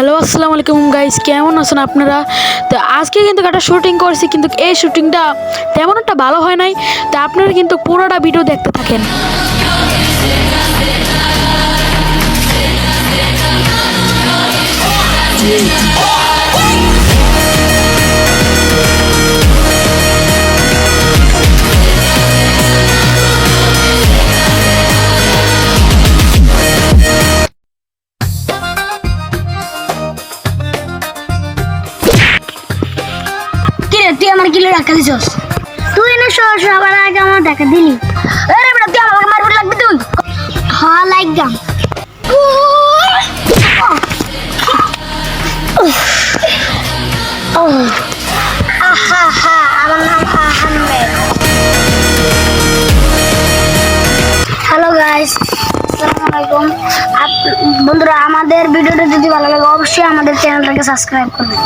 Hello আসসালামু আলাইকুম guys, কেমন আছেন আপনারা? তো আজকে কিন্তু একটা শুটিং করছি, কিন্তু এই শুটিংটা তেমন একটা ভালো হয় নাই। তো আপনারা কিন্তু পুরোটা ভিডিও দেখতে থাকেন। কিরে তুই আমার কিলো রাখা দিছস? তুই না সবার আগে আমার দেখা দিলি। আরে বেটা তুই আমাকে মারবো লাগবে তুই? হ্যাঁ লাগগাম। আমার নাম আহমেদ। হ্যালো গাইস, আসসালামু আলাইকুম। বন্ধুরা, আমাদের ভিডিওটা যদি ভালো লাগে অবশ্যই আমাদের চ্যানেলটাকে সাবস্ক্রাইব করবেন।